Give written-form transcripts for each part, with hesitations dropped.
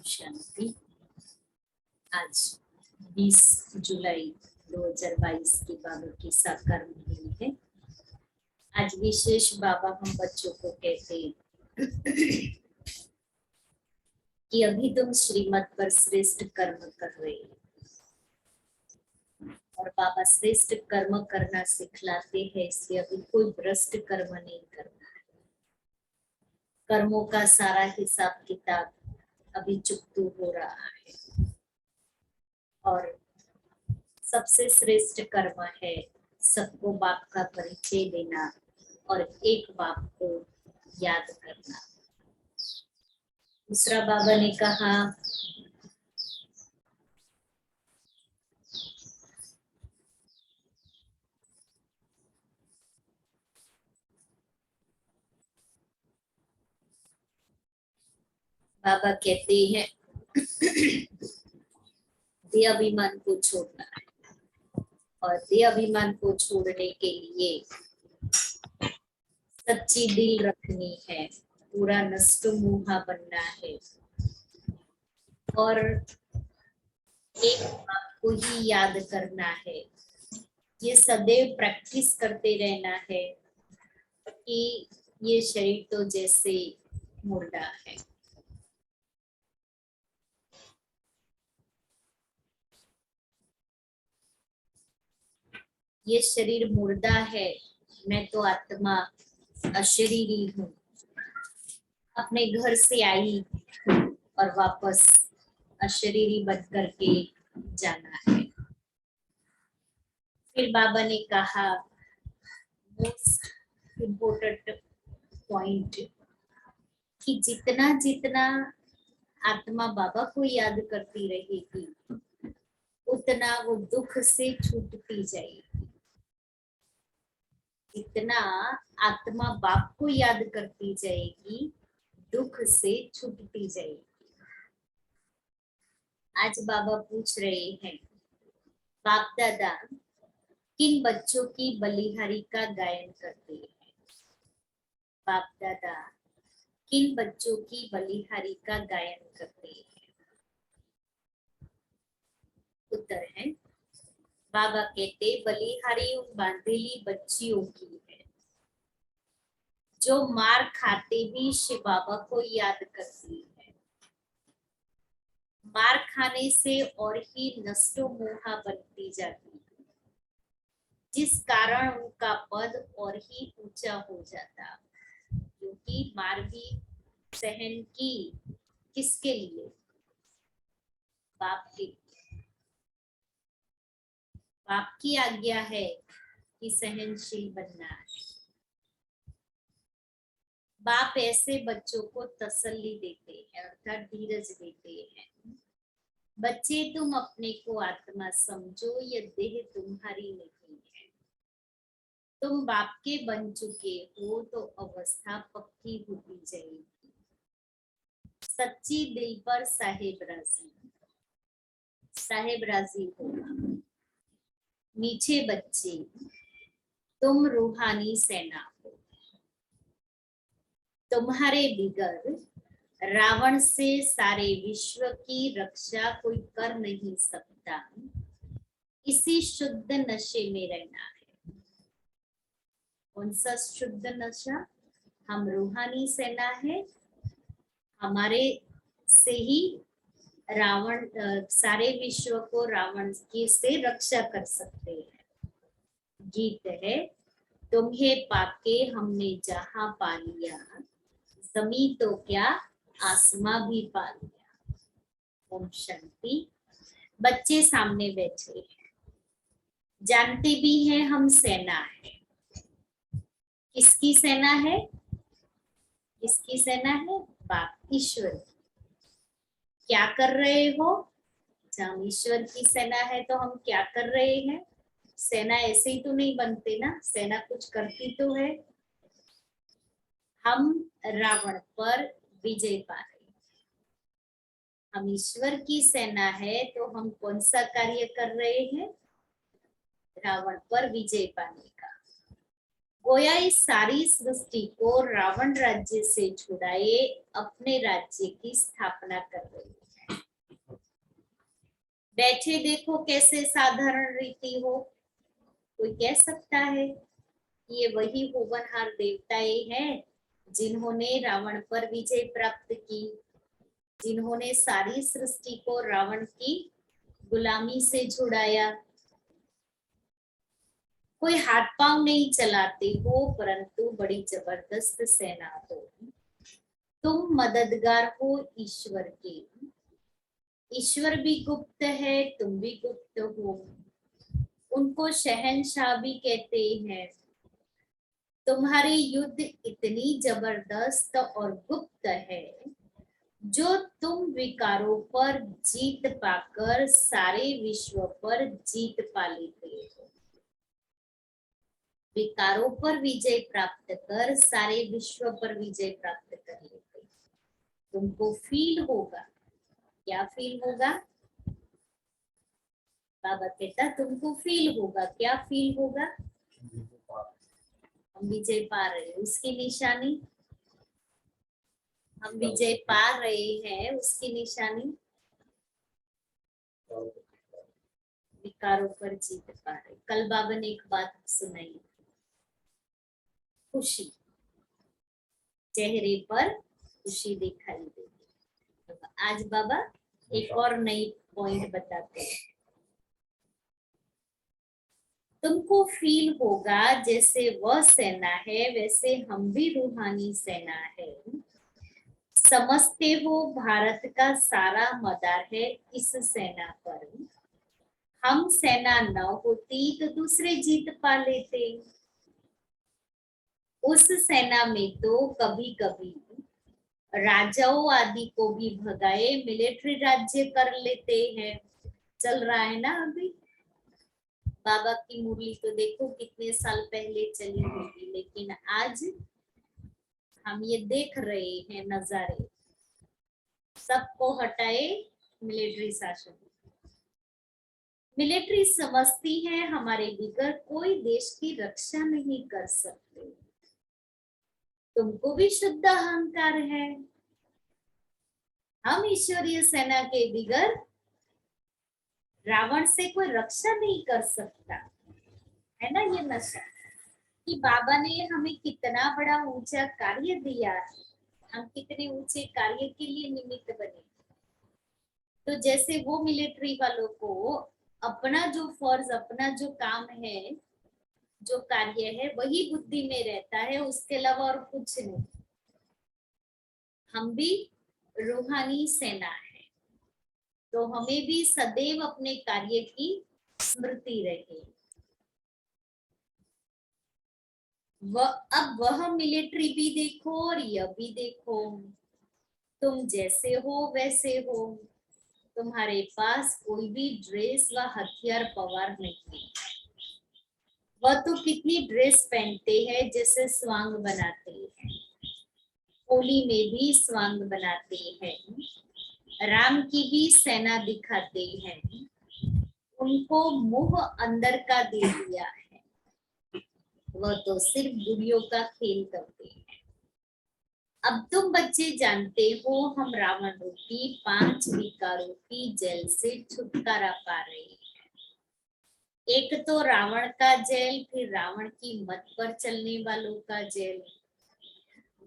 शांति। आज 20 जुलाई 2022 की बाबा की साकार महीने है। आज विशेष बाबा हम बच्चों को कहते हैं कि अभी तुम श्रीमत पर श्रेष्ठ कर्म कर रहे हो, और बाबा श्रेष्ठ कर्म करना सिखलाते हैं, इसलिए अभी कोई भ्रष्ट कर्म नहीं करना है। कर्मों का सारा हिसाब किताब अभी चुकतू हो रहा है, और सबसे श्रेष्ठ कर्म है सबको बाप का परिचय देना और एक बाप को याद करना। दूसरा बाबा ने कहा बाबा कहते हैं देह अभिमान को छोड़ना है, और देह अभिमान को छोड़ने के लिए सच्ची दिल रखनी है, पूरा नष्ट मुहा बनना है, और एक बात को ही याद करना है। ये सदैव प्रैक्टिस करते रहना है कि ये शरीर तो जैसे मुर्दा है। ये शरीर मुर्दा है, मैं तो आत्मा अशरीरी हूँ। अपने घर से आई और वापस अशरीरी बन करके जाना है। फिर बाबा ने कहा मोस्ट इम्पोर्टेंट पॉइंट कि जितना जितना आत्मा बाबा को याद करती रहेगी उतना वो दुख से छूटती जाएगी। जितना आत्मा बाप को याद करती जाएगी दुख से छूटती जाएगी। आज बाबा पूछ रहे हैं बाप दादा किन बच्चों की बलिहारी का गायन करते हैं। बाप दादा किन बच्चों की बलिहारी का गायन करते हैं। उत्तर है बाबा कहते बलिहारी उन बांधेली बच्चियों की है जो मार खाते भी शिव बाबा को याद करती है। मार खाने से और ही नष्टो मोहा बनती जाती है, जिस कारण उनका पद और ही ऊंचा हो जाता। क्योंकि मार भी सहन की किसके लिए? बाप के लिए। बाप की आज्ञा है कि सहनशील बनना है। बाप ऐसे बच्चों को तसल्ली देते हैं, अर्थात धीरज देते हैं। बच्चे तुम अपने को आत्मा समझो, यह देह तुम्हारी नहीं है। तुम बाप के बन चुके हो तो अवस्था पक्की होती जाएगी। सच्ची दिल पर साहेब राजी होगा। मीठे बच्चे तुम रूहानी सेना हो। तुम्हारे बिगर रावण से सारे विश्व की रक्षा कोई कर नहीं सकता। इसी शुद्ध नशे में रहना है। कौन सा शुद्ध नशा? हम रूहानी सेना है, हमारे से ही रावण सारे विश्व को रावण की से रक्षा कर सकते हैं। गीत है तुम्हें पाके हमने जहां पा लिया, जमी तो क्या आसमां भी पा लिया। ओम शांति। बच्चे सामने बैठे हैं, जानते भी हैं हम सेना है। किसकी सेना है? किसकी सेना है? बाप ईश्वर। क्या कर रहे हो? जब ईश्वर की सेना है तो हम क्या कर रहे हैं? सेना ऐसे ही तो नहीं बनते ना, सेना कुछ करती तो है। हम रावण पर विजय पा रहे हैं। हम ईश्वर की सेना है तो हम कौन सा कार्य कर रहे हैं? रावण पर विजय पाने का। गोया इस सारी सृष्टि को रावण राज्य से छुड़ाए अपने राज्य की स्थापना कर रहे हैं। बैठे देखो कैसे साधारण रीति हो, कोई कह सकता है कि ये वही होनहार देवताएं हैं जिन्होंने रावण पर विजय प्राप्त की, जिन्होंने सारी सृष्टि को रावण की गुलामी से छुड़ाया। कोई हाथ पांव नहीं चलाते हो, परंतु बड़ी जबरदस्त सेना हो। तुम मददगार हो ईश्वर के, ईश्वर भी गुप्त है, तुम भी गुप्त हो। उनको शहंशाह भी कहते हैं। तुम्हारी युद्ध इतनी जबरदस्त और गुप्त है जो तुम विकारों पर जीत पाकर सारे विश्व पर जीत पा लेते हो। विकारों पर विजय प्राप्त कर सारे विश्व पर विजय प्राप्त कर लेते हो। तुमको फील होगा, क्या फील होगा? बाबा कहता तुमको फील होगा, क्या फील होगा? हम विजय पा रहे हैं, उसकी निशानी हम विजय पा रहे हैं, उसकी निशानी विकारों पर जीत पा रहे। कल बाबा ने एक बात सुनाई, खुशी, चेहरे पर खुशी दिखाई देगी। आज बाबा एक और नई पॉइंट बताते हैं। तुमको फील होगा जैसे वह सेना है वैसे हम भी रूहानी सेना है। समझते हो भारत का सारा मदार है इस सेना पर। हम सेना न होती तो दूसरे जीत पा लेते। उस सेना में तो कभी कभी राजाओं आदि को भी भगाए मिलिट्री राज्य कर लेते हैं। चल रहा है ना अभी। बाबा की मुरली तो देखो कितने साल पहले चली होगी, लेकिन आज हम ये देख रहे हैं नजारे। सबको हटाए मिलिट्री शासन। मिलिट्री समझती है हमारे बिगड़ कोई देश की रक्षा नहीं कर सकते। तुमको भी शुद्ध अहंकार है। हम ईश्वरीय सेना के बिगड़ रावण से कोई रक्षा नहीं कर सकता, है ना। ये नशा कि बाबा ने हमें कितना बड़ा ऊंचा कार्य दिया है, हम कितने ऊंचे कार्य के लिए निमित्त बने। तो जैसे वो मिलिट्री वालों को अपना जो फर्ज, अपना जो काम है, जो कार्य है वही बुद्धि में रहता है, उसके अलावा और कुछ नहीं। हम भी रूहानी सेना है, तो हमें भी सदैव अपने कार्य की स्मृति रहे। अब वह मिलिट्री भी देखो और यह भी देखो। तुम जैसे हो वैसे हो, तुम्हारे पास कोई भी ड्रेस व हथियार पवार नहीं। वह तो कितनी ड्रेस पहनते हैं, जैसे स्वांग बनाते हैं, होली में भी स्वांग बनाते हैं, राम की भी सेना दिखाते हैं। उनको मुंह अंदर का दे दिया है, वह तो सिर्फ बुढ़ियों का खेल करते हैं। अब तुम बच्चे जानते हो हम रावण रूपी 5 विकारों की जेल से छुटकारा पा रहे हैं। एक तो रावण का जेल, फिर रावण की मत पर चलने वालों का जेल,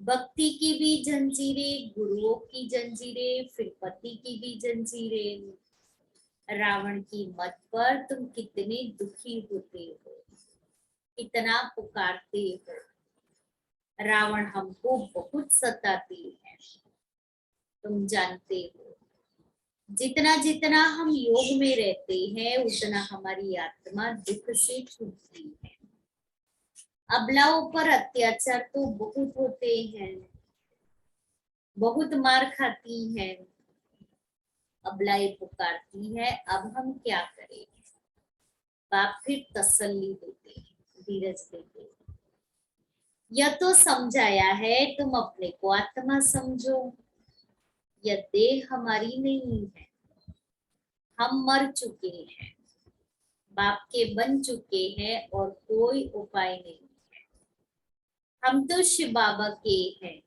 भक्ति की भी जंजीरें, गुरुओं की जंजीरें, फिर पति की भी जंजीरें। रावण की मत पर तुम कितने दुखी होते हो, कितना पुकारते हो। रावण हमको बहुत सताती है, तुम जानते हो। जितना जितना हम योग में रहते हैं उतना हमारी आत्मा दुख से छूटती है। अबलाओं पर अत्याचार तो बहुत होते हैं, बहुत मार खाती हैं। अबलाएं पुकारती है, अब हम क्या करें। बाप फिर तसल्ली देते, धीरज देते। यह तो समझाया है तुम अपने को आत्मा समझो, यह देह हमारी नहीं है। हम मर चुके हैं, बाप के बन चुके हैं और कोई उपाय नहीं है। हम तो शिव बाबा के हैं।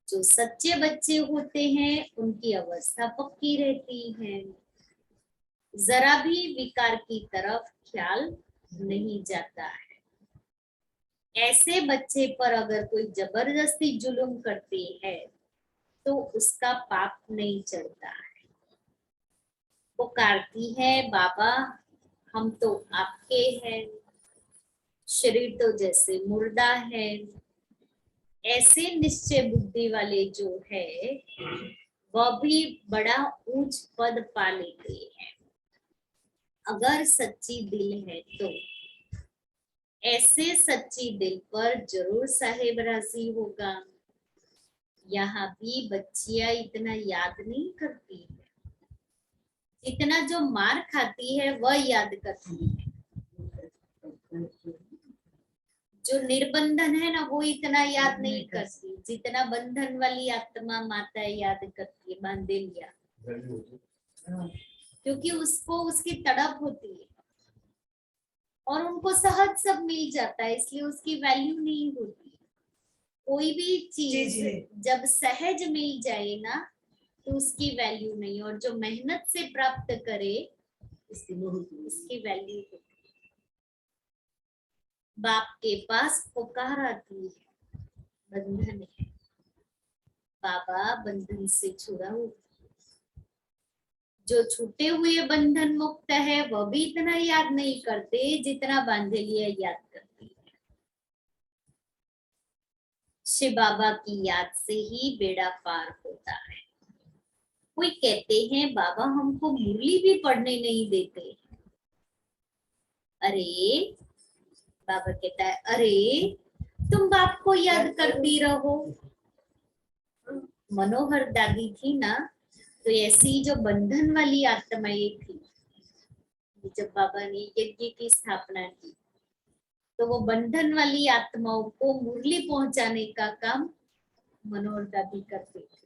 जो सच्चे बच्चे होते हैं उनकी अवस्था पक्की रहती है। जरा भी विकार की तरफ ख्याल नहीं जाता है। ऐसे बच्चे पर अगर कोई जबरदस्ती जुल्म करती है तो उसका पाप नहीं चढ़ता है। पुकारती है, बाबा हम तो आपके हैं, शरीर तो जैसे मुर्दा है। ऐसे निश्चय बुद्धि वाले जो है वह भी बड़ा ऊंच पद पा लेते हैं अगर सच्ची दिल है तो। ऐसे सच्ची दिल पर जरूर साहेब राजी होगा। यहाँ भी बच्चियां इतना याद नहीं करती है जितना जो मार खाती है वह याद करती है। जो निर्बंधन है ना वो इतना याद नहीं करती जितना बंधन वाली आत्मा माता याद करती है, बांधे लिया, क्योंकि उसको उसकी तड़प होती है और उनको सहज सब मिल जाता है, इसलिए उसकी वैल्यू नहीं होती। कोई भी चीज जब सहज मिल जाए ना तो उसकी वैल्यू नहीं, और जो मेहनत से प्राप्त करे इसकी वैल्यू होती है। बाप के पास पुकार आती है, बंधन है, बाबा बंधन से छुड़ाओ। जो छूटे हुए बंधन मुक्त है वह भी इतना याद नहीं करते जितना बांधे लिया याद करते हैं। शिव बाबा की याद से ही बेड़ा पार होता है। कोई कहते हैं बाबा हमको मुरली भी पढ़ने नहीं देते। अरे बाबा कहता है, अरे तुम बाप को याद करती रहो। मनोहर दादी थी ना, तो ऐसी जो बंधन वाली आत्माएं थी, जब बाबा ने यज्ञ की स्थापना की तो वो बंधन वाली आत्माओं को मुरली पहुंचाने का काम मनोहर दादी करते थे।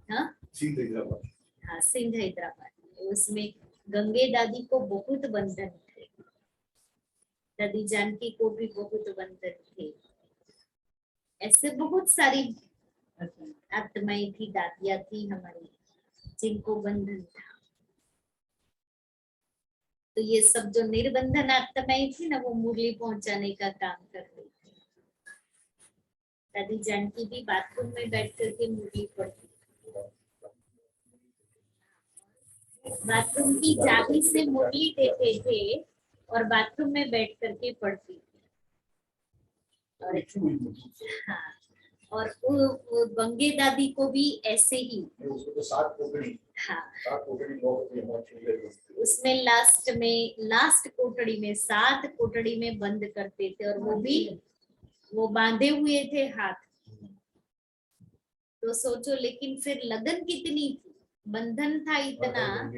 हाँ हाँ, सिंध हैदराबाद, उसमें गंगे दादी को बहुत बंधन थे, दादी जानकी को भी बहुत बंधन थे। ऐसे बहुत सारी आत्माएं थी, दादियां थी हमारी जिनको बंधन था। तो ये सब जो निर्बंधन आत्माएं थी ना वो मुरली पहुंचाने का काम कर रही थी। दादी जानकी भी बाथरूम में बैठ करके मुरली पढ़ती, बाथरूम की चाबी से मुरली देते थे और बाथरूम में बैठ करके पढ़ती थी। और हाँ, और वो गंगे दादी को भी ऐसे ही। हाँ, उसमें लास्ट कोठड़ी में 7 कोठड़ी में बंद करते थे और वो भी वो बांधे हुए थे हाथ। तो सोचो, लेकिन फिर लगन कितनी थी, बंधन था इतना।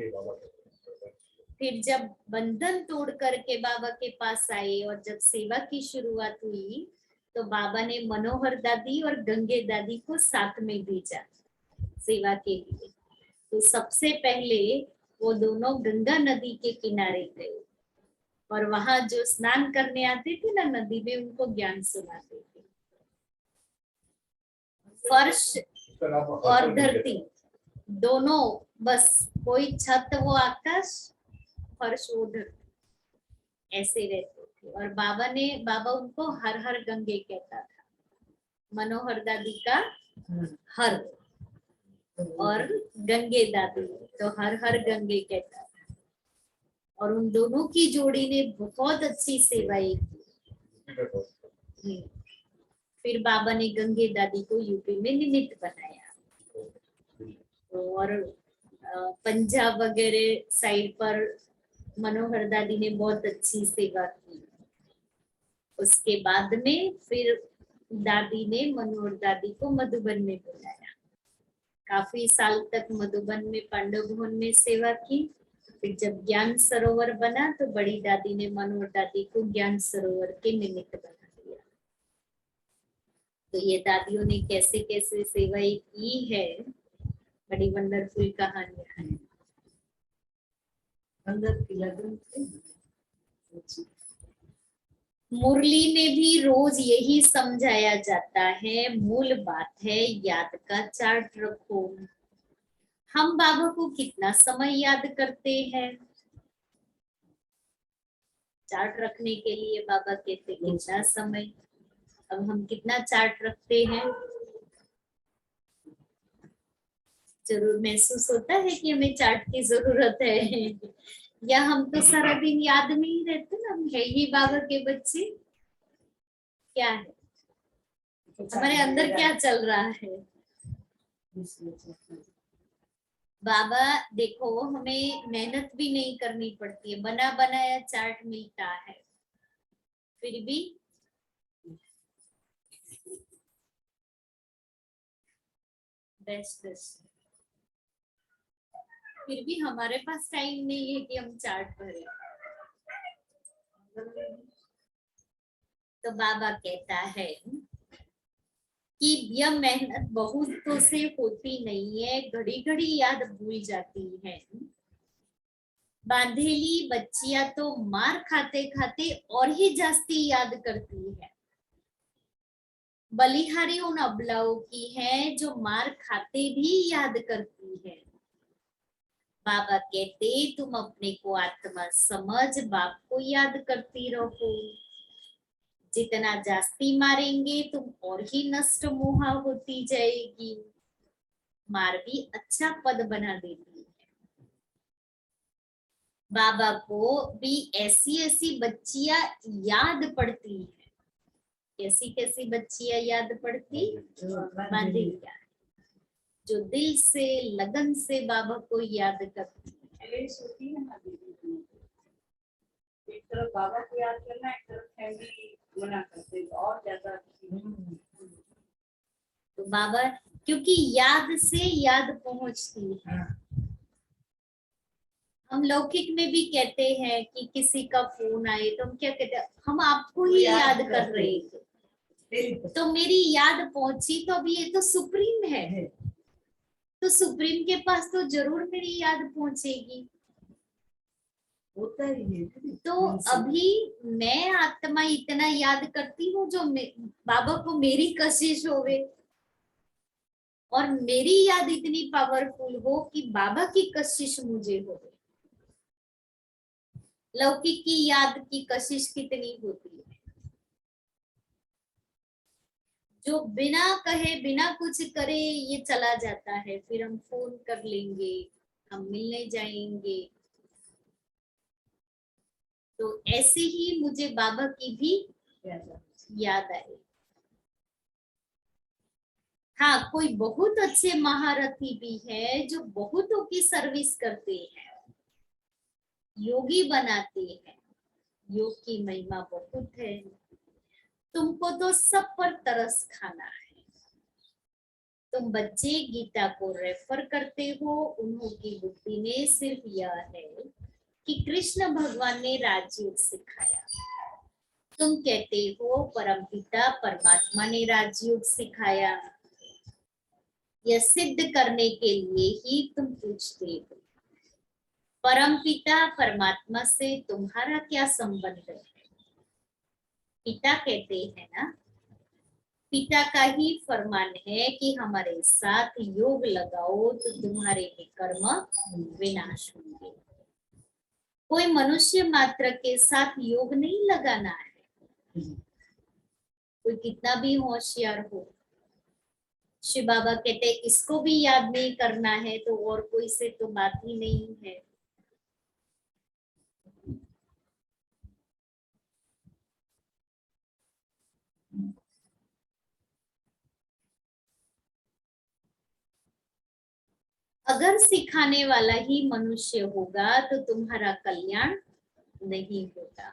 फिर जब बंधन तोड़ करके बाबा के पास आए और जब सेवा की शुरुआत हुई तो बाबा ने मनोहर दादी और गंगे दादी को साथ में भेजा सेवा के लिए। तो सबसे पहले वो दोनों गंगा नदी के किनारे गए और वहां जो स्नान करने आते थे ना नदी में, उनको ज्ञान सुनाते थे। फर्श और धरती दोनों, बस कोई छत वो आकाश, फर्श वो धरती, ऐसे रहते थे। और बाबा उनको हर हर गंगे कहता था। मनोहर दादी का हर और गंगे दादी तो हर हर गंगे कहता था। और उन दोनों की जोड़ी ने बहुत अच्छी सेवाएं की। फिर बाबा ने गंगे दादी को यूपी में निमित्त बनाया और पंजाब वगैरह साइड पर मनोहर दादी ने बहुत अच्छी सेवा की। उसके बाद में फिर दादी ने मनोहर दादी को मधुबन में बुलाया। काफी साल तक मधुबन में पांडव भवन में सेवा की। फिर जब ज्ञान सरोवर बना तो बड़ी दादी ने मनोहर दादी को ज्ञान सरोवर के निमित्त बना दिया। तो ये दादियों ने कैसे कैसे सेवाएं की है, बड़ी वंडरफुल कहानियां हैं। अंदर की लगन मुरली में भी रोज यही समझाया जाता है, मूल बात है याद का चार्ट रखो। हम बाबा को कितना समय याद करते हैं? चार्ट रखने के लिए बाबा कहते कितना समय। अब हम कितना चार्ट रखते हैं? जरूर महसूस होता है कि हमें चार्ट की जरूरत है। या हम तो सारा दिन याद में ही रहते ना, हम है ही बाबा के बच्चे। क्या है हमारे अंदर, क्या चल रहा है? बाबा देखो, हमें मेहनत भी नहीं करनी पड़ती है, बना बनाया चार्ट मिलता है, फिर भी बेस्ट फिर भी हमारे पास टाइम नहीं है कि हम चार्ट भरें। तो बाबा कहता है कि यह मेहनत बहुतों से होती नहीं है, घड़ी घड़ी याद भूल जाती है। बांधेली बच्चियां तो मार खाते खाते और ही जास्ती याद करती है। बलिहारी उन अबलाओं की है जो मार खाते भी याद करती है। बाबा कहते तुम अपने को आत्मा समझ बाप को याद करती रहो। जितना जास्ती मारेंगे तुम और ही नष्ट मोहा होती जाएगी। मार भी अच्छा पद बना देती है। बाबा को भी ऐसी ऐसी बच्चियां याद पड़ती है। कैसी कैसी बच्चियां याद पड़ती? बांधेलिया, जो दिल से लगन से बाबा को याद करती है। एक तरफ बाबा को याद करना, एक तरफ फैमिली मना करते हैं, और ज्यादा। तो बाबा क्योंकि याद से याद पहुंचती है। हम लौकिक में भी कहते हैं कि किसी का फोन आए तो हम क्या कहते हैं, हम आपको ही याद कर रहे थे, तो मेरी याद पहुंची, तो अभी ये तो सुप्रीम है, तो सुप्रीम के पास तो जरूर मेरी याद पहुंचेगी। होता ही है। तो अभी मैं आत्मा इतना याद करती हूँ जो बाबा को मेरी कशिश होवे, और मेरी याद इतनी पावरफुल हो कि बाबा की कशिश मुझे हो। लौकिक की याद की कशिश कितनी होती है, जो बिना कहे बिना कुछ करे ये चला जाता है, फिर हम फोन कर लेंगे, हम मिलने जाएंगे। तो ऐसे ही मुझे बाबा की भी याद आई। हाँ, कोई बहुत अच्छे महारथी भी है जो बहुतों की सर्विस करते हैं, योगी बनाते हैं। योग की महिमा बहुत है। तुमको तो सब पर तरस खाना है। तुम बच्चे गीता को रेफर करते हो, उन्हों की बुद्धि में सिर्फ यह है कि कृष्ण भगवान ने राजयोग सिखाया। तुम कहते हो परमपिता परमात्मा ने राजयोग सिखाया। यह सिद्ध करने के लिए ही तुम पूछते हो, परमपिता परमात्मा से तुम्हारा क्या संबंध है? पिता कहते हैं ना, पिता का ही फरमान है कि हमारे साथ योग लगाओ तो तुम्हारे भी कर्म विनाश होंगे। कोई मनुष्य मात्र के साथ योग नहीं लगाना है, कोई कितना भी होशियार हो। शिव बाबा कहते इसको भी याद नहीं करना है तो और कोई से तो बात ही नहीं है। अगर सिखाने वाला ही मनुष्य होगा तो तुम्हारा कल्याण नहीं होता।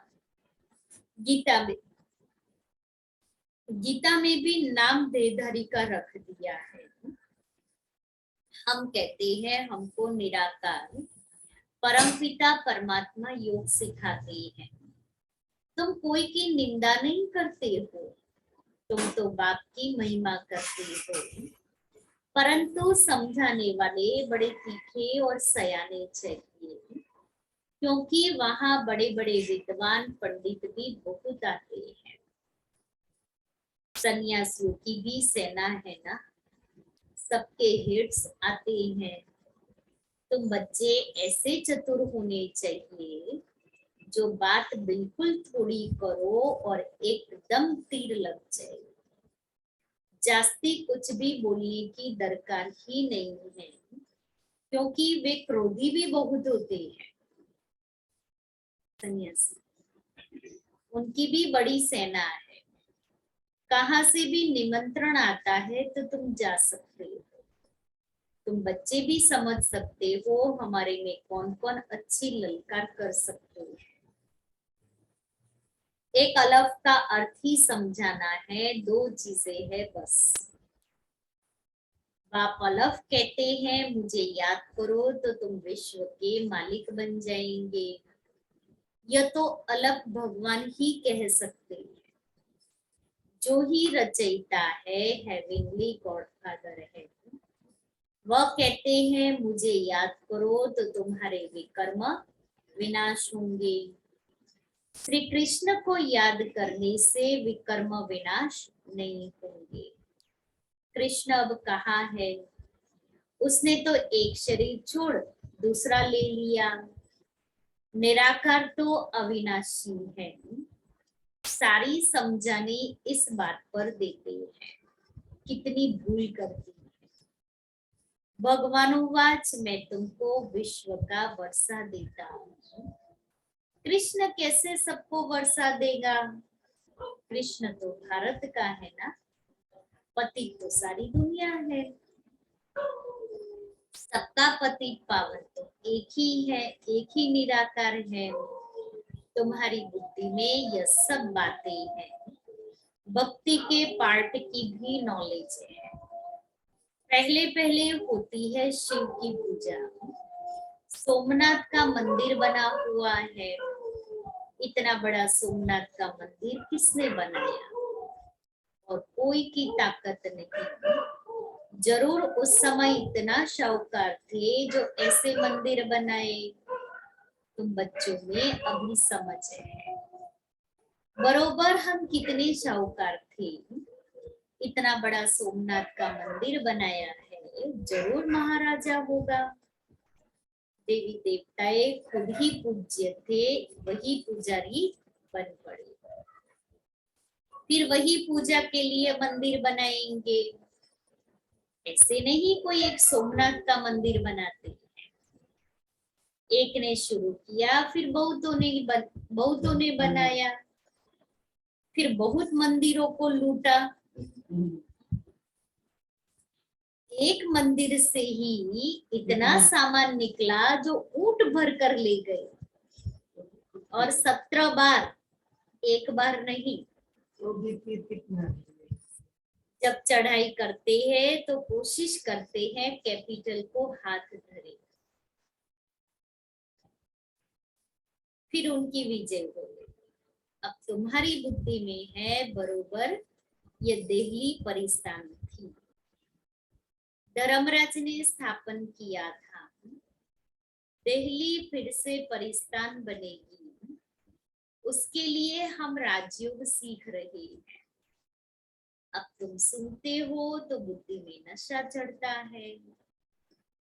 गीता में भी नाम देधारी का रख दिया है। हम कहते हैं हमको निराकार परमपिता परमात्मा योग सिखाते हैं। तुम कोई की निंदा नहीं करते हो, तुम तो बाप की महिमा करते हो। परंतु समझाने वाले बड़े तीखे और सयाने चाहिए, क्योंकि वहां बड़े बड़े विद्वान पंडित भी बहुत आते हैं। सन्यासियों की भी सेना है ना, सबके हिट्स आते हैं। तुम बच्चे ऐसे चतुर होने चाहिए जो बात बिल्कुल थोड़ी करो और एकदम तीर लग जाए। जास्ती कुछ भी बोलने की दरकार ही नहीं है, क्योंकि वे क्रोधी भी बहुत होते हैं। सन्यासी, उनकी भी बड़ी सेना है। कहाँ से भी निमंत्रण आता है तो तुम जा सकते हो। तुम बच्चे भी समझ सकते हो हमारे में कौन कौन अच्छी ललकार कर सकते हो। एक अलफ का अर्थ ही समझाना है, 2 चीजें है बस। बाप अलफ कहते हैं मुझे याद करो तो तुम विश्व के मालिक बन जाएंगे। यह तो अलफ भगवान ही कह सकते हैं, जो ही रचयिता है, हेवनली गॉडफादर है। वह कहते हैं मुझे याद करो तो तुम्हारे विकर्म विनाश होंगे। श्री कृष्ण को याद करने से विकर्म विनाश नहीं होंगे। कृष्ण अब कहाँ है? उसने तो एक शरीर छोड़ दूसरा ले लिया। निराकार तो अविनाशी है। सारी समझाने इस बात पर देते हैं, कितनी भूल करती है। भगवानुवाच मैं तुमको विश्व का वर्षा देता हूँ। कृष्ण कैसे सबको वर्षा देगा? कृष्ण तो भारत का है ना, पति तो सारी दुनिया है। सबका पति पावन तो एक ही है, एक ही निराकार है। तुम्हारी बुद्धि में यह सब बातें हैं। भक्ति के पार्ट की भी नॉलेज है। पहले पहले होती है शिव की पूजा। सोमनाथ का मंदिर बना हुआ है। इतना बड़ा सोमनाथ का मंदिर किसने बनाया? और कोई की ताकत नहीं। जरूर उस समय इतना शाहूकार थे जो ऐसे मंदिर बनाए। तुम बच्चों में अभी समझ है। बरोबर हम कितने शाहूकार थे। इतना बड़ा सोमनाथ का मंदिर बनाया है, जरूर महाराजा होगा। देवी देवताएं खुद ही पूज्य थे, वही पुजारी बन पड़े। फिर वही पूजा के लिए मंदिर बनाएंगे। ऐसे नहीं कोई एक सोमनाथ का मंदिर बनाते हैं। एक ने शुरू किया, फिर बहुतों ने बनाया, फिर बहुत मंदिरों को लूटा। एक मंदिर से ही इतना सामान निकला जो ऊंट भर कर ले गए। और 17 बार, एक बार नहीं। जब चढ़ाई करते हैं तो कोशिश करते हैं कैपिटल को हाथ धरे, फिर उनकी विजय हो गई। अब तुम्हारी बुद्धि में है बरोबर ये दिल्ली परिस्थान थी। धर्मराज ने स्थापन किया था। दिल्ली फिर से परिस्थान बनेगी, उसके लिए हम राजयोग सीख रहे हैं। अब तुम सुनते हो तो बुद्धि में नशा चढ़ता है।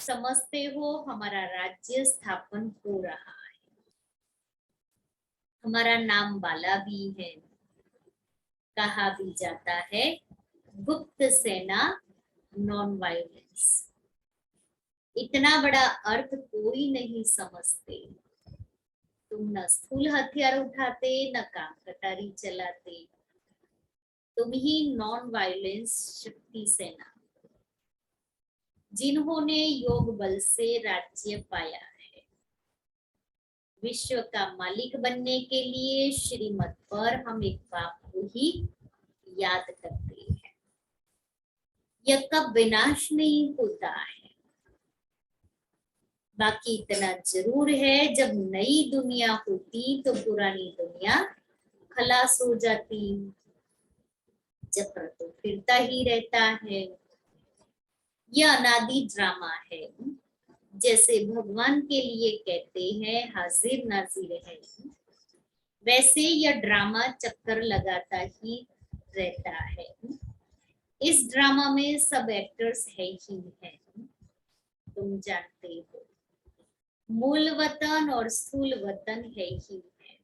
समझते हो हमारा राज्य स्थापन हो रहा है। हमारा नाम वाला भी है। कहा भी जाता है गुप्त सेना नॉन वायलेंस। इतना बड़ा अर्थ कोई नहीं समझते। तुम न स्थूल हथियार उठाते, न काम कटारी चलाते। तुम ही नॉन वायलेंस शक्ति सेना, जिन्होंने योग बल से राज्य पाया है। विश्व का मालिक बनने के लिए श्रीमत पर हम एक बाप को ही याद करते हैं। यह कब विनाश नहीं होता है। बाकी इतना जरूर है, जब नई दुनिया होती तो पुरानी दुनिया खलास हो जाती। चक्र तो फिरता ही रहता है। यह अनादि ड्रामा है। जैसे भगवान के लिए कहते हैं हाजिर नाजिर है, वैसे यह ड्रामा चक्कर लगाता ही रहता है। इस ड्रामा में सब एक्टर्स है ही है, तुम जानते हो। मूल वतन और स्थूल वतन है ही है।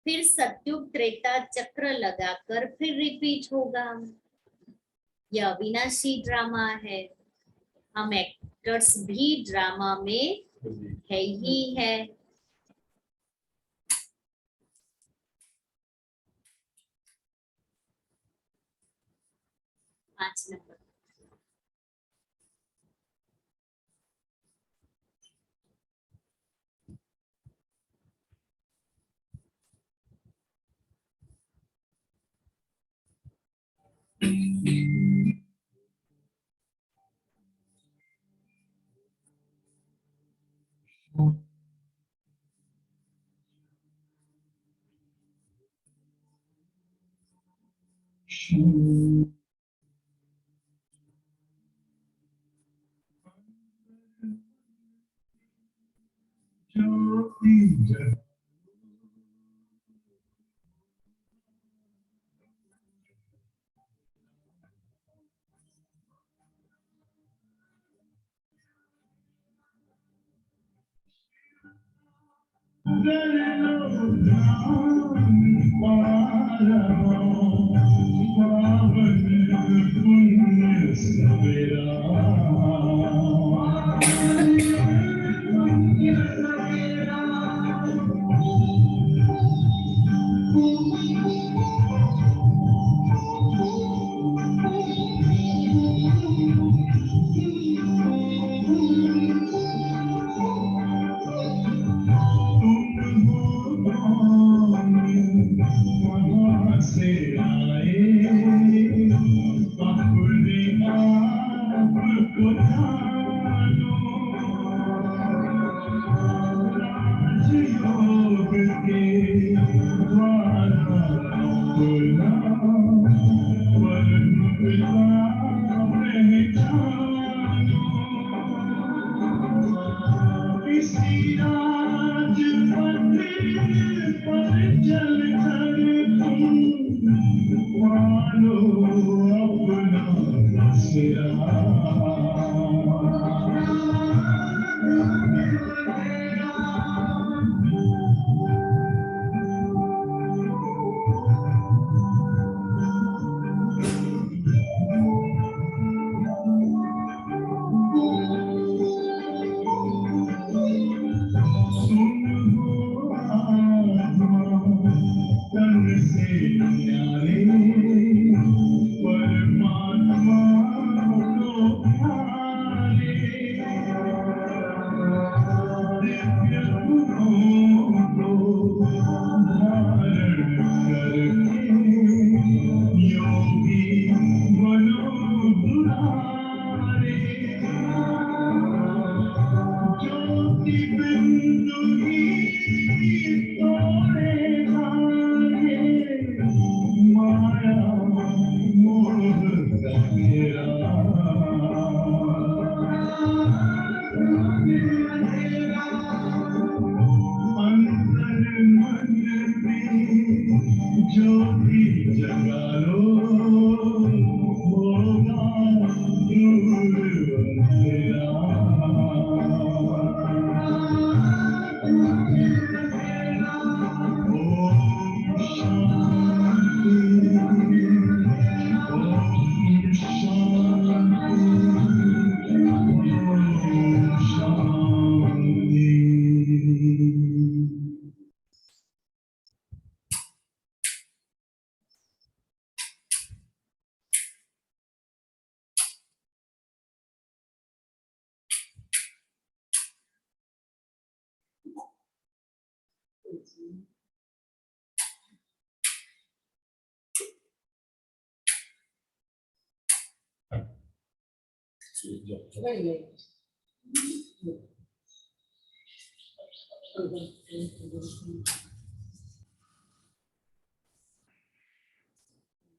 फिर सत्युग त्रेता चक्र लगाकर फिर रिपीट होगा। यह अविनाशी ड्रामा है। हम एक्टर्स भी ड्रामा में है ही है। 5 नंबर।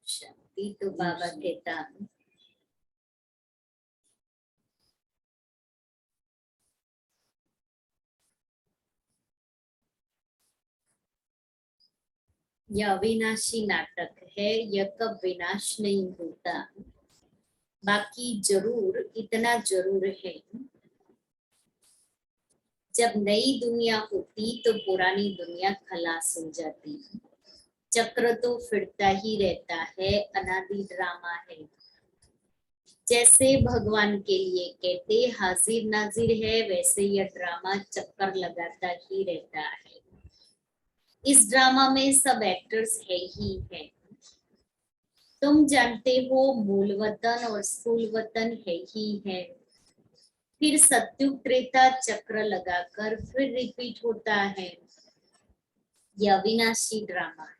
शक्ति तो बाबा कहता यह अविनाशी नाटक है। यह कब विनाश नहीं होता। बाकी जरूर इतना जरूर है जब नई दुनिया होती तो पुरानी दुनिया खलास हो जाती। चक्र तो फिरता ही रहता है, अनादि ड्रामा है। जैसे भगवान के लिए कहते हाजिर नाजिर है, वैसे यह ड्रामा चक्कर लगाता ही रहता है। इस ड्रामा में सब एक्टर्स है ही है। तुम जानते हो मूल वतन और स्थूल वतन है ही है। फिर सत्युग त्रेता चक्र लगाकर फिर रिपीट होता है। यह अविनाशी ड्रामा है।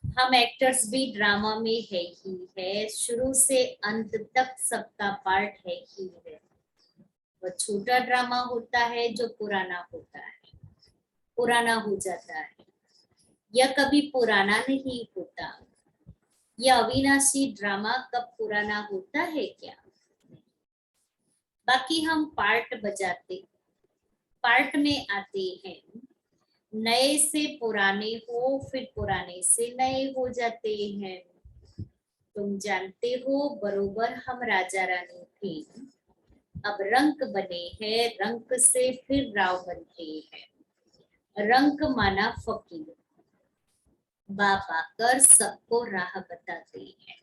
हम एक्टर्स भी ड्रामा में है ही है। शुरू से अंत तक सबका पार्ट है ही है। वह छोटा ड्रामा होता है जो पुराना होता है, पुराना हो जाता है। यह कभी पुराना नहीं होता। यह अविनाशी ड्रामा कब पुराना होता है क्या? बाकी हम पार्ट बजाते, पार्ट में आते हैं। नए से पुराने हो, फिर पुराने से नए हो जाते हैं। तुम जानते हो बरोबर हम राजा रानी थे। अब रंक बने हैं, रंक से फिर राव बनते हैं। रंक माना फकीर, बाप आकर सबको राह बताते हैं।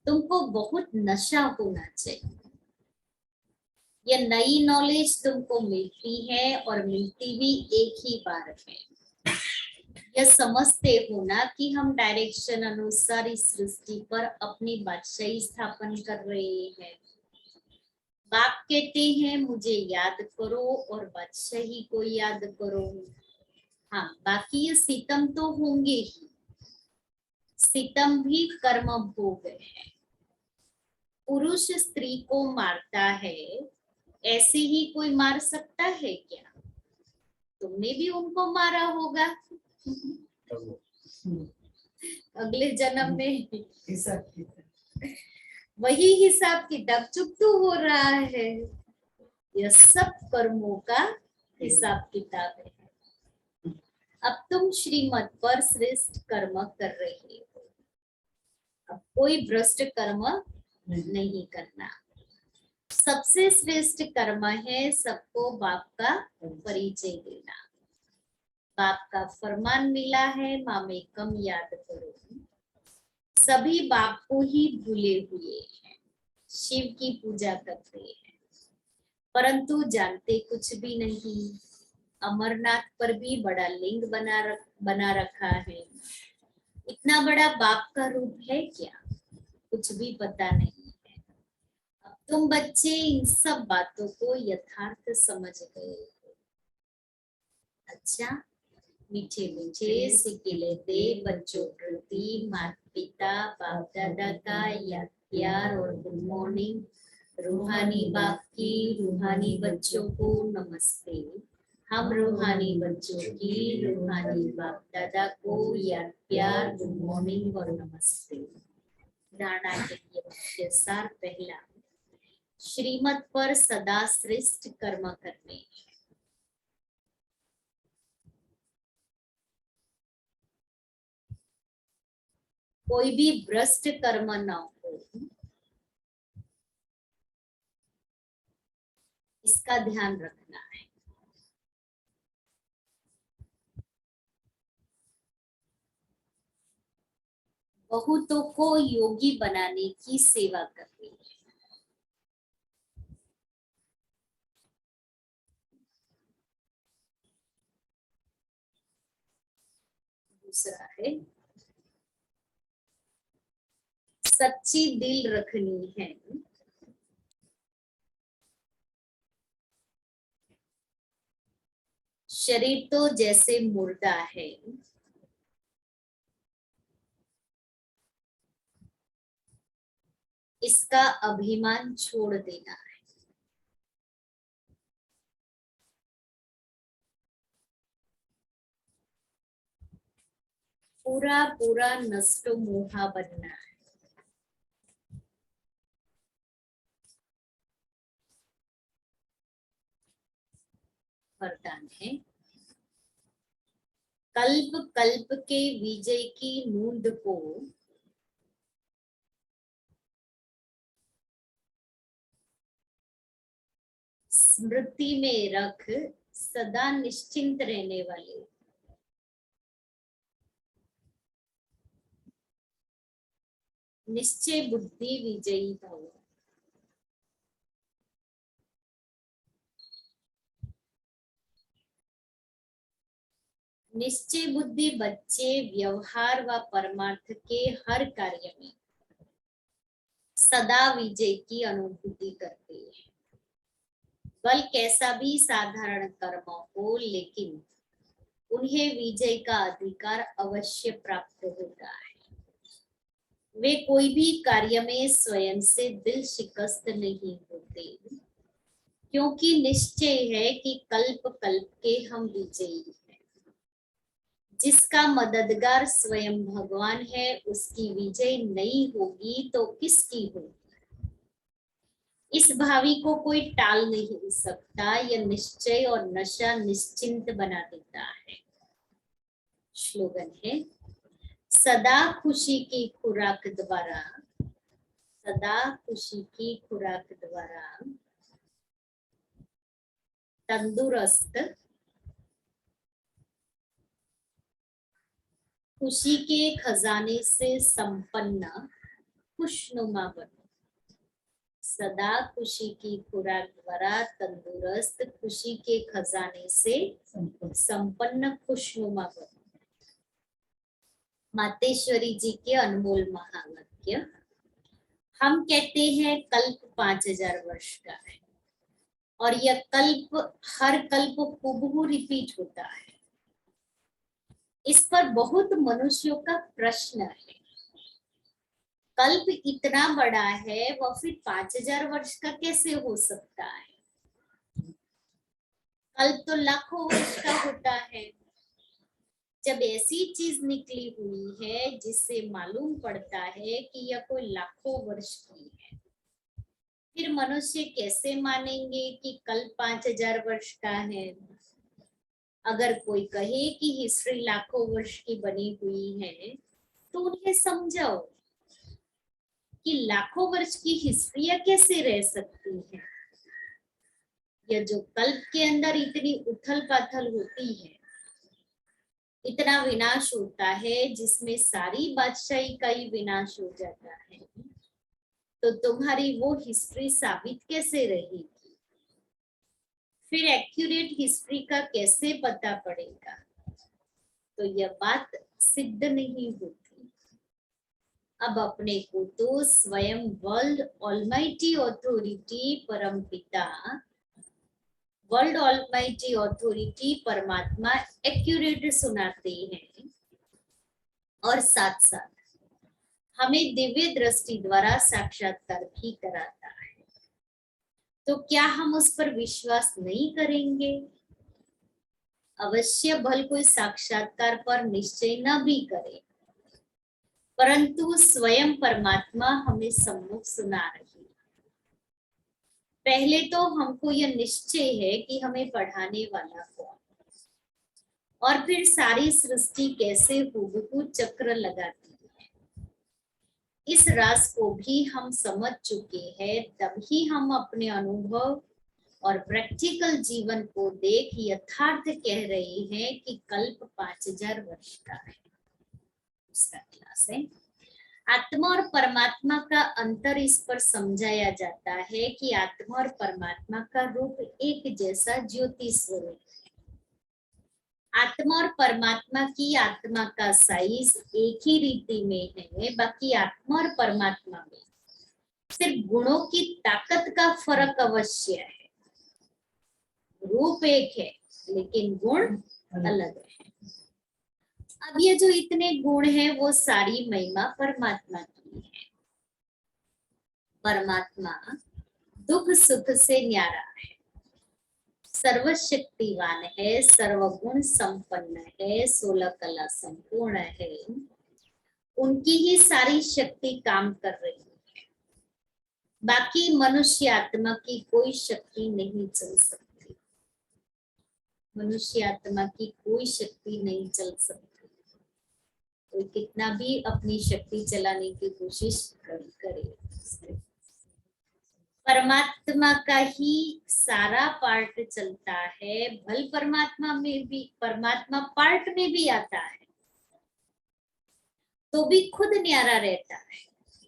तुमको बहुत नशा होना चाहिए। यह नई नॉलेज तुमको मिलती है और मिलती भी एक ही बार है। यह समझते हो ना कि हम डायरेक्शन अनुसार इस सृष्टि पर अपनी बादशाही स्थापन कर रहे हैं। बाप कहते हैं मुझे याद करो और बादशाही को याद करो। हाँ, बाकी ये सितम तो होंगे ही। सितम भी कर्म भोग है। पुरुष स्त्री को मारता है, ऐसे ही कोई मार सकता है क्या? तुमने भी उनको मारा होगा अगले जन्म में। वही हिसाब किताब चुप तो हो रहा है। यह सब कर्मों का हिसाब किताब है। अब तुम श्रीमत पर श्रेष्ठ कर्म कर रहे हो। अब कोई भ्रष्ट कर्म नहीं करना। सबसे श्रेष्ठ कर्म है सबको बाप का परिचय देना। बाप का फरमान मिला है मामेकम याद करो। सभी बाप को ही भूले हुए हैं, शिव की पूजा करते हैं, परंतु जानते कुछ भी नहीं। अमरनाथ पर भी बड़ा लिंग बना रखा है। इतना बड़ा बाप का रूप है क्या? कुछ भी पता नहीं है। अब तुम बच्चे इन सब बातों को यथार्थ समझ गए हो। अच्छा, मीठे मीठे सिक्के लेते बच्चों प्रति माता पिता बाप दादा का याद प्यार और गुड मॉर्निंग। रूहानी बाप की रूहानी बच्चों को नमस्ते। हम रूहानी बच्चों की रूहानी बाप दादा को याद प्यार गुड मॉर्निंग और नमस्ते। धारणा के लिए मुख्य सार पहला, श्रीमत पर सदा श्रेष्ठ कर्म करने। कोई भी भ्रष्ट कर्म न हो, इसका ध्यान रखना है। बहुतों को योगी बनाने की सेवा करनी है। दूसरा है सच्ची दिल रखनी है। शरीर तो जैसे मुर्दा है, इसका अभिमान छोड़ देना है। पूरा पूरा नष्ट मोहा बनना है। वरदान है कल्प कल्प के विजय की नूंद को स्मृति में रख सदा निश्चिंत रहने वाले, निश्चय बुद्धि विजयी भव। निश्चय बुद्धि बच्चे व्यवहार व परमार्थ के हर कार्य में सदा विजय की अनुभूति करते हैं। बल कैसा भी साधारण कर्म हो, लेकिन उन्हें विजय का अधिकार अवश्य प्राप्त होता है। वे कोई भी कार्य में स्वयं से दिल शिकस्त नहीं होते, क्योंकि निश्चय है कि कल्प कल्प के हम विजयी हैं। जिसका मददगार स्वयं भगवान है, उसकी विजय नहीं होगी तो किसकी होगी? इस भावी को कोई टाल नहीं सकता। यह निश्चय और नशा निश्चिंत बना देता है। स्लोगन है, सदा खुशी की खुराक द्वारा, सदा खुशी की खुराक द्वारा तंदुरुस्त, खुशी के खजाने से संपन्न खुशनुमा बनो। सदा खुशी की खुराक द्वारा तंदुरुस्त, खुशी के खजाने से संपन्न खुशनुमा बनो। मातेश्वरी जी के अनमोल महावाक्य। हम कहते हैं कल्प 5000 वर्ष का है, और यह कल्प हर कल्प हूबहू रिपीट होता है। इस पर बहुत मनुष्यों का प्रश्न है, कल्प इतना बड़ा है, वह फिर 5000 वर्ष का कैसे हो सकता है? कल्प तो लाखों वर्ष का होता है। जब ऐसी चीज निकली हुई है जिससे मालूम पड़ता है कि यह कोई लाखों वर्ष की है, फिर मनुष्य कैसे मानेंगे कि कल्प 5000 वर्ष का है? अगर कोई कहे कि हिस्ट्री लाखों वर्ष की बनी हुई है, तो उन्हें समझाओ कि लाखों वर्ष की हिस्ट्री कैसे रह सकती है? यह जो कल्प के अंदर इतनी उथल पाथल होती है, इतना विनाश होता है, जिसमें सारी बादशाही का ही विनाश हो जाता है, तो तुम्हारी वो हिस्ट्री साबित कैसे रहेगी? फिर एक्यूरेट हिस्ट्री का कैसे पता पड़ेगा? तो यह बात सिद्ध नहीं होती। अब अपने को तो स्वयं वर्ल्ड ऑलमाइटी ऑथोरिटी परमपिता, वर्ल्ड ऑलमाइटी ऑथोरिटी परमात्मा एक्यूरेट सुनाते हैं, और साथ साथ हमें दिव्य दृष्टि द्वारा साक्षात्कार भी कराता है। तो क्या हम उस पर विश्वास नहीं करेंगे? अवश्य भल कोई साक्षात्कार पर निश्चय न भी करे, परंतु स्वयं परमात्मा हमें सम्मुख सुना रही है। पहले तो हमको यह निश्चय है कि हमें पढ़ाने वाला कौन, और फिर सारी सृष्टि कैसे हूबहू चक्र लगाती है, इस राज को भी हम समझ चुके हैं। तभी हम अपने अनुभव और प्रैक्टिकल जीवन को देख यथार्थ कह रहे हैं कि कल्प 5000 वर्ष का है। उसका क्लास है आत्मा और परमात्मा का अंतर। इस पर समझाया जाता है कि आत्मा और परमात्मा का रूप एक जैसा ज्योति स्वरूप है। आत्मा और परमात्मा की आत्मा का साइज एक ही रीति में है, बाकी आत्मा और परमात्मा में सिर्फ गुणों की ताकत का फर्क अवश्य है। रूप एक है, लेकिन गुण अलग है। अब ये जो इतने गुण हैं, वो सारी महिमा परमात्मा की है। परमात्मा दुख सुख से न्यारा है, सर्वशक्तिवान है, सर्वगुण संपन्न है, 16 कला संपूर्ण है। उनकी ही सारी शक्ति काम कर रही है। बाकी मनुष्य आत्मा की कोई शक्ति नहीं चल सकती। मनुष्य आत्मा की कोई शक्ति नहीं चल सकती। तो कितना भी अपनी शक्ति चलाने की कोशिश करे। परमात्मा का ही सारा पार्ट चलता है, भल परमात्मा में भी, परमात्मा पार्ट में भी आता है तो भी खुद न्यारा रहता है।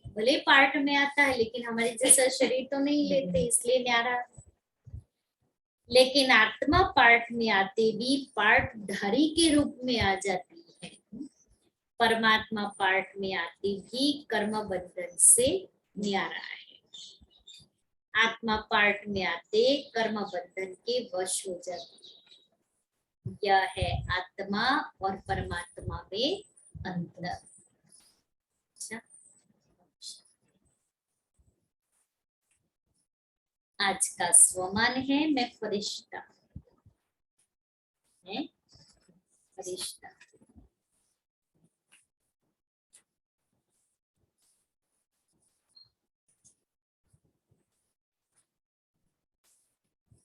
भले पार्ट में आता है लेकिन हमारे जैसा शरीर तो नहीं लेते, इसलिए न्यारा। लेकिन आत्मा पार्ट में आते भी पार्ट धारी के रूप में आ जाती है, परमात्मा पार्ट में आती भी कर्म बंधन से न्यारा है। आत्मा पार्ट में आते कर्म बंधन के वश हो जाती है। यह है आत्मा और परमात्मा में अंतर। अच्छा, आज का स्वमान है मैं फरिश्ता, है फरिश्ता।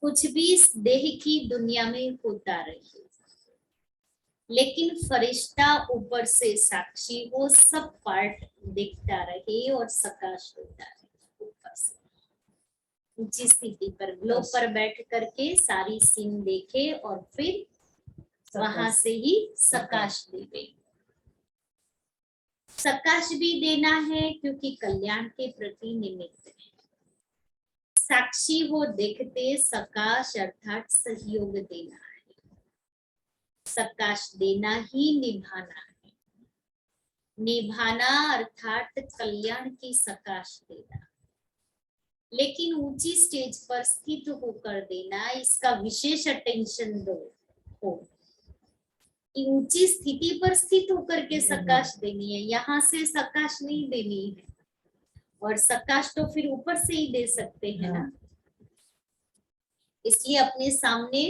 कुछ भी इस देह की दुनिया में होता रहे, लेकिन फरिश्ता ऊपर से साक्षी वो सब पार्ट दिखता रहे और सकाश होता रहे ऊपर से। ऊंची स्थिति पर ग्लोब पर बैठ करके सारी सीन देखे और फिर वहां से ही सकाश देवे। सकाश भी देना है क्योंकि कल्याण के प्रति निमित्त है। साक्षी हो देखते सकाश अर्थात सहयोग देना है। सकाश देना ही निभाना है। निभाना अर्थात कल्याण की सकाश देना। लेकिन ऊंची स्टेज पर स्थित होकर देना, इसका विशेष अटेंशन दो हो कि ऊंची स्थिति पर स्थित होकर के सकाश देनी है, यहाँ से सकाश नहीं देनी है। और सकाश तो फिर ऊपर से ही दे सकते हैं ना। इसलिए अपने सामने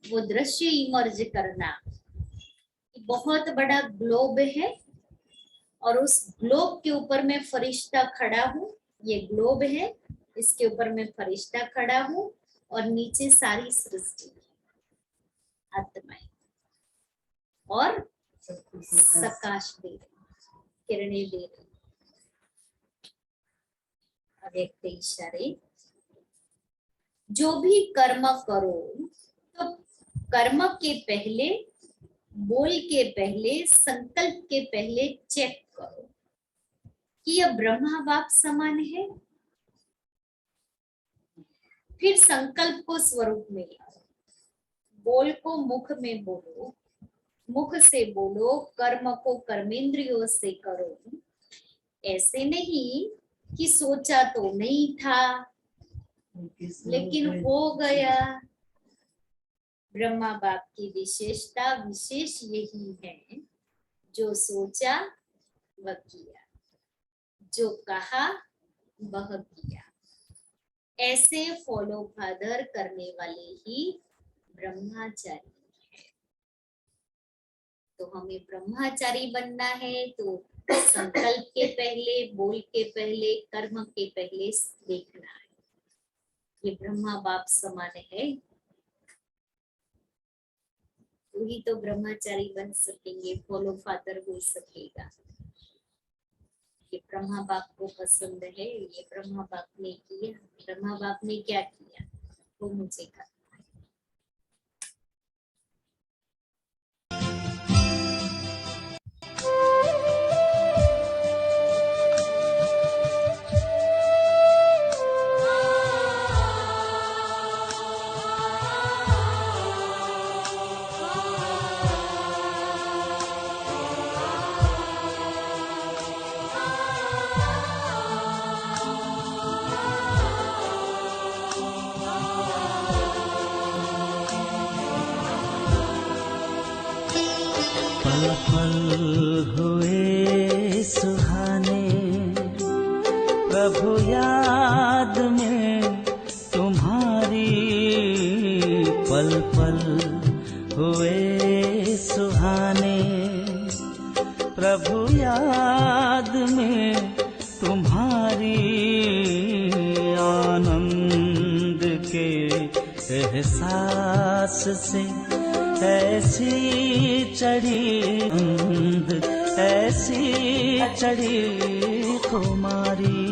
वो दृश्य इमर्ज करना। बहुत बड़ा ग्लोब है और उस ग्लोब के ऊपर मैं फरिश्ता खड़ा हूँ। ये ग्लोब है, इसके ऊपर मैं फरिश्ता खड़ा हूँ और नीचे सारी सृष्टि आत्माएं और सकाश दे रही, किरणें दे रही। अव्यक्त इशारे। जो भी कर्म करो तो कर्म के पहले, बोल के पहले, संकल्प के पहले चेक करो कि यह ब्रह्मा बाप समान है। फिर संकल्प को स्वरूप में लाओ, बोल को मुख में बोलो, मुख से बोलो, कर्म को कर्मेंद्रियों से करो। ऐसे नहीं कि सोचा तो नहीं था लेकिन हो गया। ब्रह्मा बाप की विशेषता विशेष यही है, जो सोचा वह किया, जो कहा वह किया। ऐसे फॉलो फादर करने वाले ही ब्रह्मचारी है। तो हमें ब्रह्मचारी बनना है तो संकल्प के पहले, बोल के पहले, कर्म के पहले देखना है ये ब्रह्मा बाप समान है, तो ही तो ब्रह्मचारी बन सकेंगे, फॉलो फादर हो सकेगा। ये ब्रह्मा बाप को पसंद है, ये ब्रह्मा बाप ने किया, ब्रह्मा बाप ने क्या किया वो मुझे करना है। पल पल हुए सुहाने, प्रभु याद में तुम्हारी। पल पल हुए सुहाने, प्रभु याद में तुम्हारी। आनंद के एहसास से ऐसी चढ़ी अंध, ऐसी चढ़ी तुम्हारी।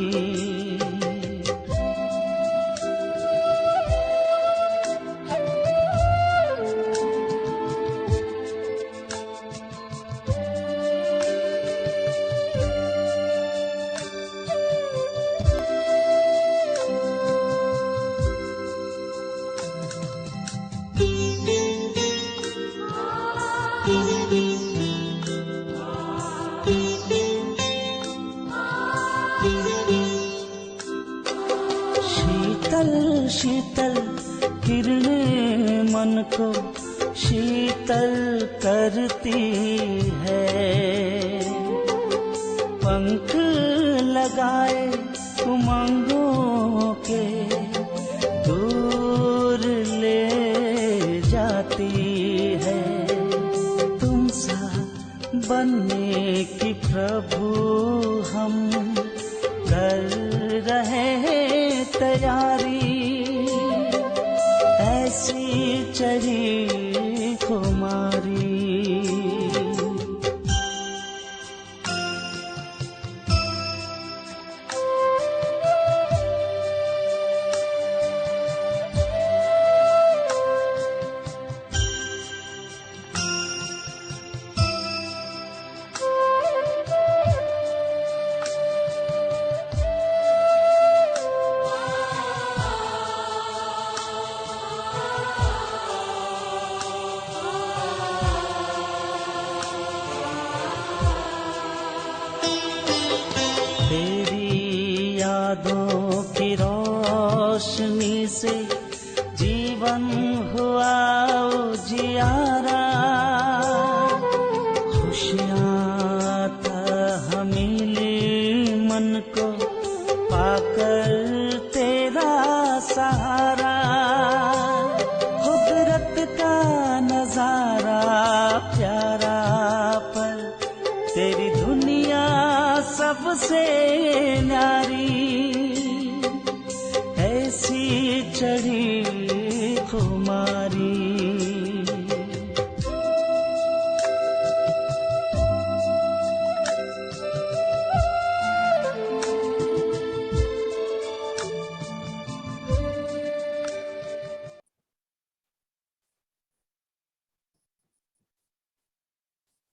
शीतल करती है। पंख लगाए उमंगों के दूर ले जाती है। तुम सा बनने की प्रभु हम कर रहे हैं तैयारी। ऐसी चढ़ी खुमारी। तेरी यादों की रोशनी से जीवन हुआ उजियारा। खुशियाँ था मिली मन को पाकर तेरा सहारा। कुदरत का नजारा प्यारा पर तेरी दुनिया सबसे न्यारी।